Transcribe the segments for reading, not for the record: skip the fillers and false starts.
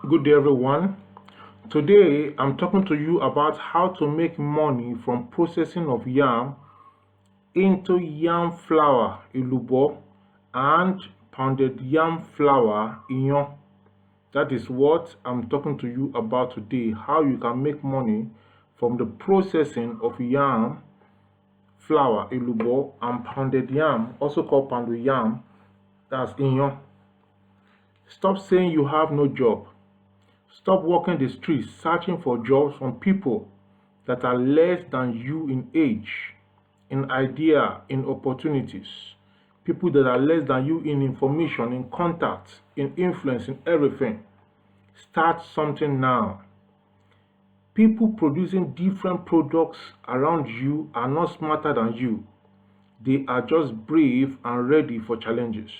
Good day, everyone. Today, I'm talking to you about how to make money from processing of yam into yam flour, ilubo, and pounded yam flour, iyan. That is what I'm talking to you about today. How you can make money from the processing of yam flour, ilubo, and pounded yam, also called pounded yam, that's iyan. Stop saying you have no job. Stop walking the streets searching for jobs from people that are less than you in age, in idea, in opportunities. People that are less than you in information, in contact, in influence, in everything. Start something now. People producing different products around you are not smarter than you. They are just brave and ready for challenges.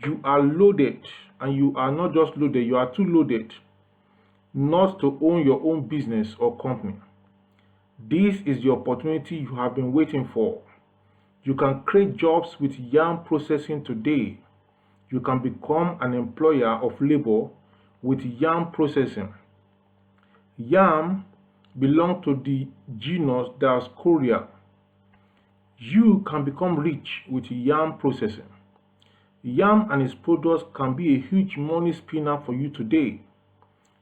You are loaded, and you are not just loaded, you are too loaded not to own your own business or company. This is the opportunity you have been waiting for. You can create jobs with yam processing today. You can become an employer of labor with yam processing. Yam belongs to the genus Dioscorea. You can become rich with yam processing. Yam and its products can be a huge money spinner for you today.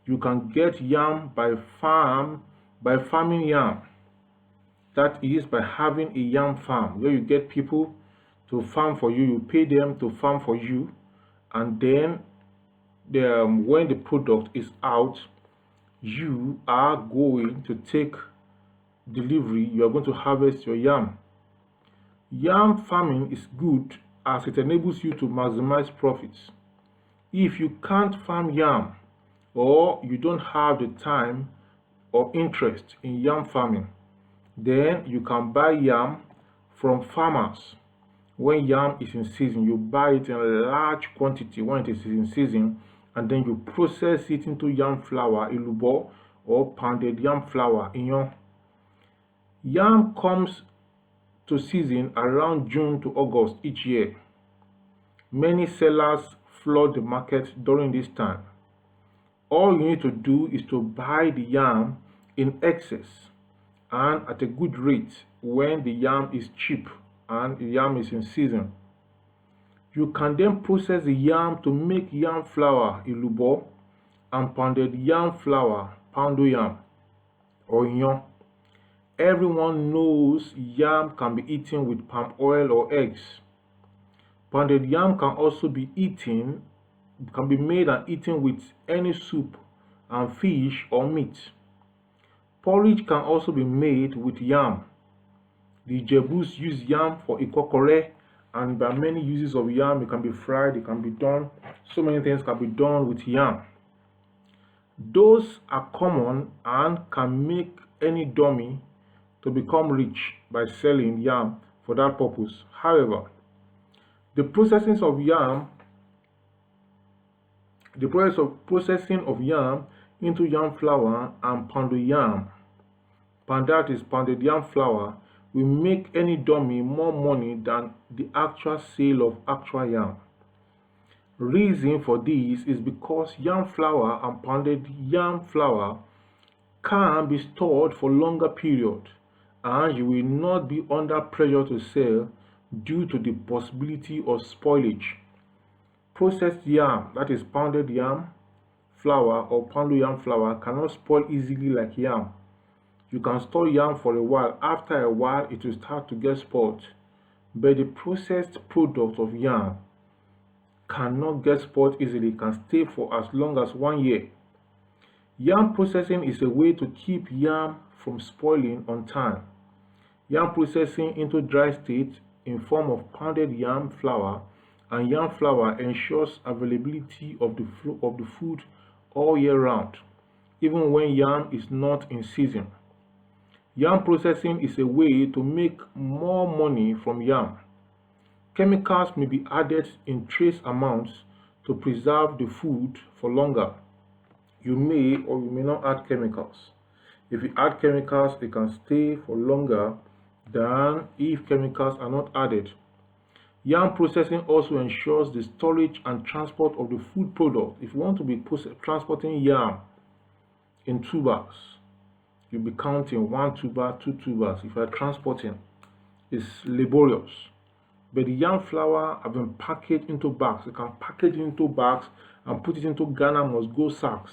You can get yam by farming yam. That is by having a yam farm where you get people to farm for you. You pay them to farm for you, and then when the product is out, you are going to take delivery. You are going to harvest your yam. Yam farming is good as it enables you to maximize profits. If you can't farm yam, or you don't have the time or interest in yam farming, then you can buy yam from farmers. When yam is in season, you buy it in a large quantity when it is in season, and then you process it into yam flour, ilubo, or pounded yam flour, iyan. Yam comes to season around June to August each year. Many sellers flood the market during this time. All you need to do is to buy the yam in excess and at a good rate when the yam is cheap and the yam is in season. You can then process the yam to make yam flour, ilubo, and pounded yam flour, poundo yam, or iyan. Everyone knows yam can be eaten with palm oil or eggs. Pounded yam can also be made and eaten with any soup and fish or meat. Porridge can also be made with yam. The Jebus use yam for ikokore, and by many uses of yam, it can be fried, it can be done. So many things can be done with yam. Those are common and can make any dummy to become rich by selling yam for that purpose. However, the processing of yam the process of processing of yam into yam flour and pounded yam, that is pounded yam flour, will make any dummy more money than the actual sale of actual yam. Reason for this is because yam flour and pounded yam flour can be stored for longer period, and you will not be under pressure to sell due to the possibility of spoilage. Processed yam, that is pounded yam flour or pounded yam flour, cannot spoil easily like yam. You can store yam for a while. After a while, it will start to get spoiled. But the processed product of yam cannot get spoiled easily. It can stay for as long as 1 year. Yam processing is a way to keep yam from spoiling on time. Yam processing into dry state in form of pounded yam flour and yam flour ensures availability of the food all year round, even when yam is not in season. Yam processing is a way to make more money from yam. Chemicals may be added in trace amounts to preserve the food for longer. You may or you may not add chemicals. If you add chemicals, it can stay for longer than if chemicals are not added. Yam processing also ensures the storage and transport of the food product. If you want to be transporting yam in tubers, you'll be counting one tuber, two tubers. If you're transporting, it's laborious. But the yam flour have been packaged into bags. You can package it into bags and put it into Ghana must go sacks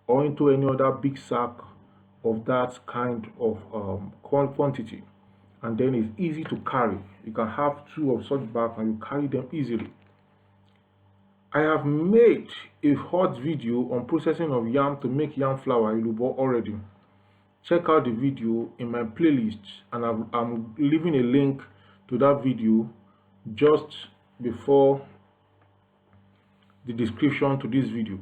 or into any other big sack of that kind of quantity, and then it's easy to carry. You can have two of such bags and you carry them easily. I have made a hot video on processing of yam to make yam flour ilubo already. Check out the video in my playlist, and I'm leaving a link to that video just before the description to this video.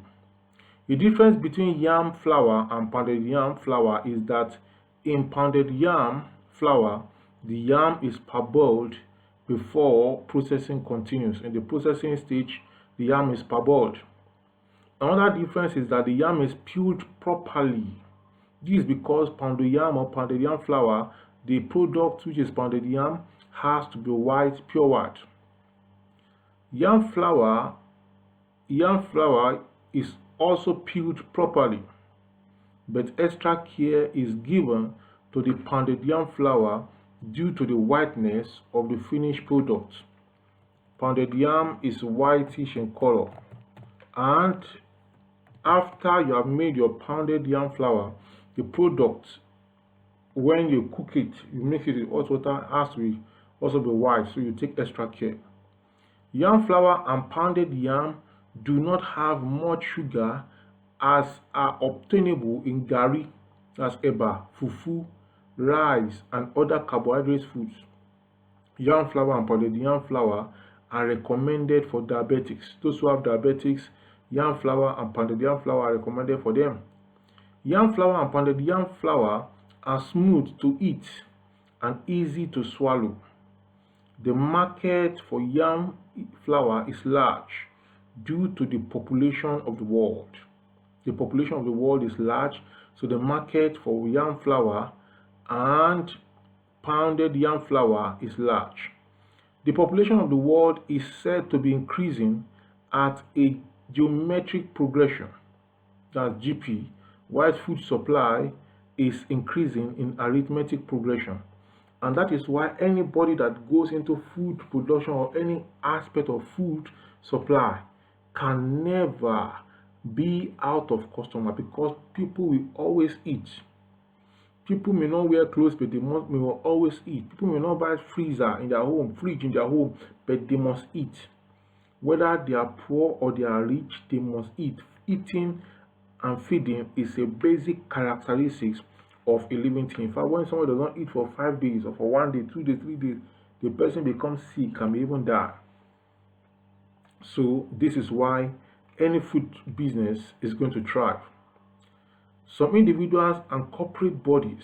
The difference between yam flour and pounded yam flour is that in pounded yam flour, the yam is parboiled before processing continues. In the processing stage, the yam is parboiled. Another difference is that the yam is peeled properly. This is because pounded yam or pounded yam flour, the product which is pounded yam has to be white, pure white. Yam flour is also peeled properly, but extra care is given to the pounded yam flour due to the whiteness of the finished product. Pounded yam is whitish in color, and after you have made your pounded yam flour, the product, when you cook it, you mix it with hot water, has to also be white, so you take extra care. Yam flour and pounded yam do not have much sugar as are obtainable in gari, that's eba, fufu, rice, and other carbohydrate foods. Yam flour and pounded yam flour are recommended for diabetics. Those who have diabetics, yam flour and pounded yam flour are recommended for them. Yam flour and pounded yam flour are smooth to eat and easy to swallow. The market for yam flour is large due to the population of the world. The population of the world is large, so the market for yam flour and pounded yam flour is large. The population of the world is said to be increasing at a geometric progression, that's GP, while food supply is increasing in arithmetic progression. And that is why anybody that goes into food production or any aspect of food supply can never be out of customer, because people will always eat. People may not wear clothes, but they will always eat. People may not buy freezer in their home, fridge in their home, but they must eat. Whether they are poor or they are rich, they must eat. Eating and feeding is a basic characteristics of a living thing. In fact, when someone does not eat for 5 days or for 1 day, 2 days, 3 days, the person becomes sick and may even die. So this is why any food business is going to thrive. Some individuals and corporate bodies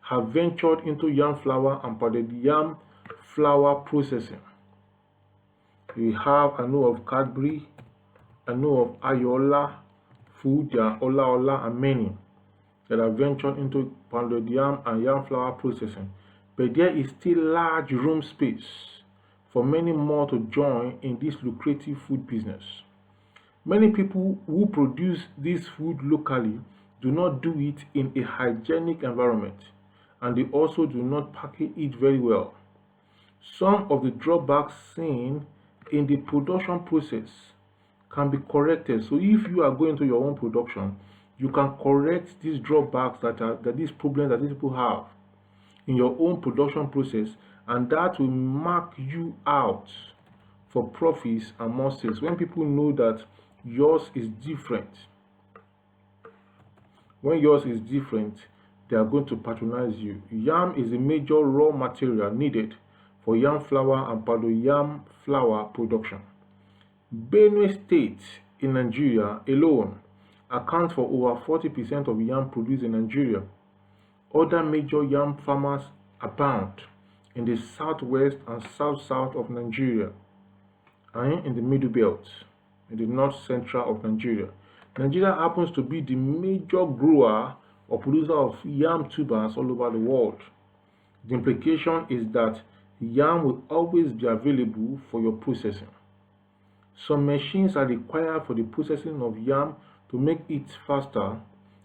have ventured into yam flour and pounded yam flour processing. We have, I know of Cadbury, I know of Ayola Food, there are Ola and many that have ventured into pounded yam and yam flour processing. But there is still large room space for many more to join in this lucrative food business. Many people who produce this food locally do not do it in a hygienic environment, and they also do not package it very well. Some of the drawbacks seen in the production process can be corrected. So if you are going to your own production, you can correct these drawbacks these problems that these people have in your own production process, and that will mark you out for profits and more sales. When people know that yours is different, when yours is different, they are going to patronize you. Yam is a major raw material needed for yam flour and pounded yam flour production. Benue State in Nigeria alone accounts for over 40% of yam produced in Nigeria. Other major yam farmers abound in the southwest and south-south of Nigeria and in the middle belt, in the north-central of Nigeria. Nigeria happens to be the major grower or producer of yam tubers all over the world. The implication is that Yam will always be available for your processing. Some machines are required for the processing of yam to make it faster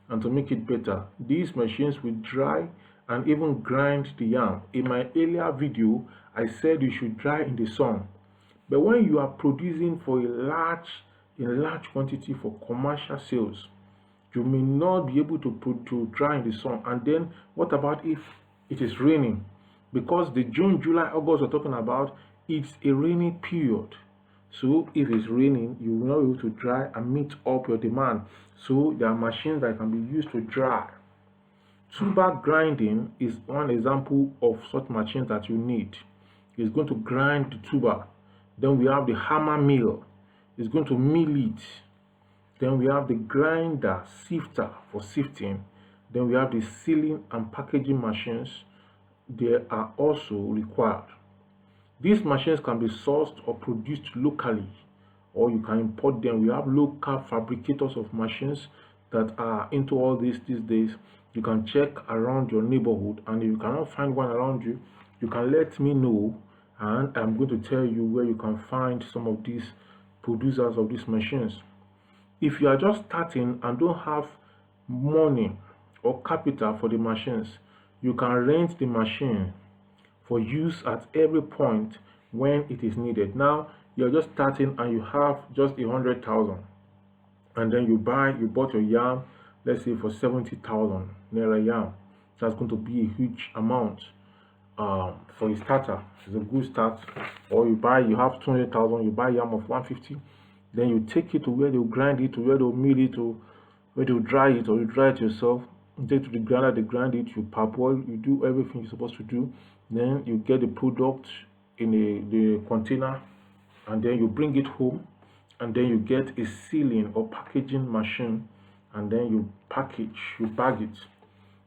and to make it better. These machines will dry and even grind the yam. In my earlier video, I said you should dry in the sun. But when you are producing for a large quantity for commercial sales, you may not be able to dry in the sun. And then what about if it is raining? Because the June, July, August we're talking about, it's a rainy period. So if it's raining, you will not be able to dry and meet up your demand. So there are machines that can be used to dry. Tuber grinding is one example of such machines that you need. It's going to grind the tuber. Then we have the hammer mill. It's going to mill it. Then we have the grinder sifter for sifting. Then we have the sealing and packaging machines. They are also required. These machines can be sourced or produced locally, or you can import them. We have local fabricators of machines that are into all this these days. You can check around your neighborhood, and if you cannot find one around you, you can let me know, and I'm going to tell you where you can find some of these producers of these machines. If you are just starting and don't have money or capital for the machines, you can rent the machine for use at every point when it is needed. Now you're just starting and you have just 100,000, and then you bought your yam, let's say for 70,000 naira yam. That's going to be a huge amount for a starter. It's a good start. Or you have 200,000, you buy yam of 150, then you take it to where they'll grind it, to where they'll mill it, to where they'll dry it, or you dry it yourself. You take it to the grinder, they grind it, you parboil, you do everything you're supposed to do. Then you get the product in the container, and then you bring it home, and then you get a sealing or packaging machine, and then you bag it,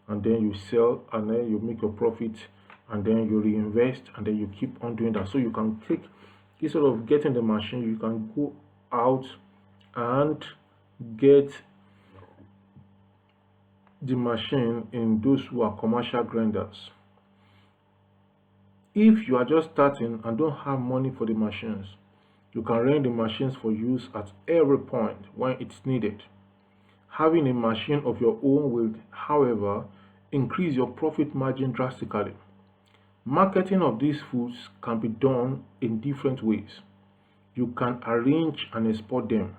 and then you sell, and then you make your profit, and then you reinvest, and then you keep on doing that. So you can take, instead of getting the machine, you can go out and get the machine in those who are commercial grinders. If you are just starting and don't have money for the machines, you can rent the machines for use at every point when it's needed. Having a machine of your own will, however, increase your profit margin drastically. Marketing of these foods can be done in different ways. You can arrange and export them.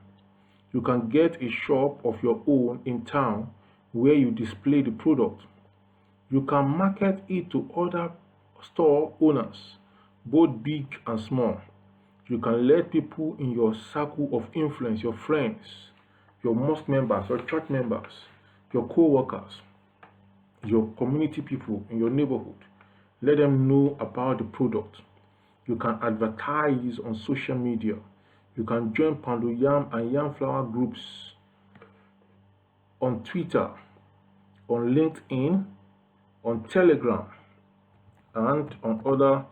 You can get a shop of your own in town where you display the product. You can market it to other store owners, both big and small. You can let people in your circle of influence, your friends, your mosque members, your church members, your co-workers, your community people in your neighborhood, let them know about the product. You can advertise on social media. You can join Pando Yam and Yam Flour groups on Twitter, on LinkedIn, on Telegram, and on other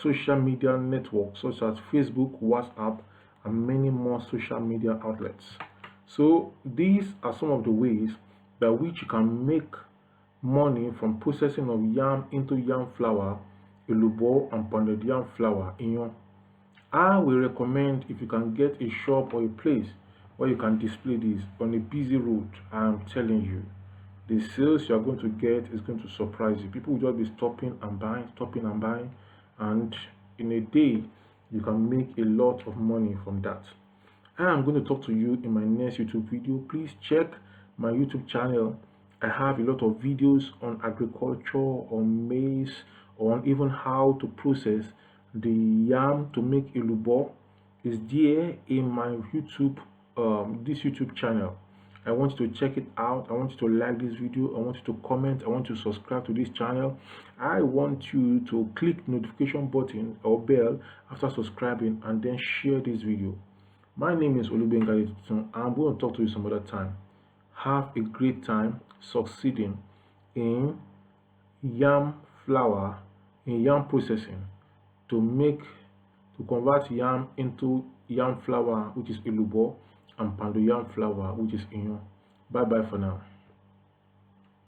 social media networks such as Facebook, WhatsApp, and many more social media outlets. So these are some of the ways by which you can make money from processing of yam into yam flour, elubo, and pounded yam flour. I will recommend, if you can get a shop or a place where you can display this on a busy road, I'm telling you, the sales you are going to get is going to surprise you. People will just be stopping and buying, and in a day you can make a lot of money from that. I am going to talk to you in my next YouTube video. Please check my YouTube channel. I have a lot of videos on agriculture, on maize, on even how to process the yam to make elubo. Is there in my YouTube this YouTube channel. I want you to check it out. I want you to like this video. I want you to comment. I want you to subscribe to this channel. I want you to click notification button or bell after subscribing, and then share this video. My name is Olubenga. I'm going to talk to you some other time. Have a great time succeeding in yam flour, in yam processing, to convert yam into yam flour, which is elubo, and pounded yam flour, which is inyo. Bye bye for now.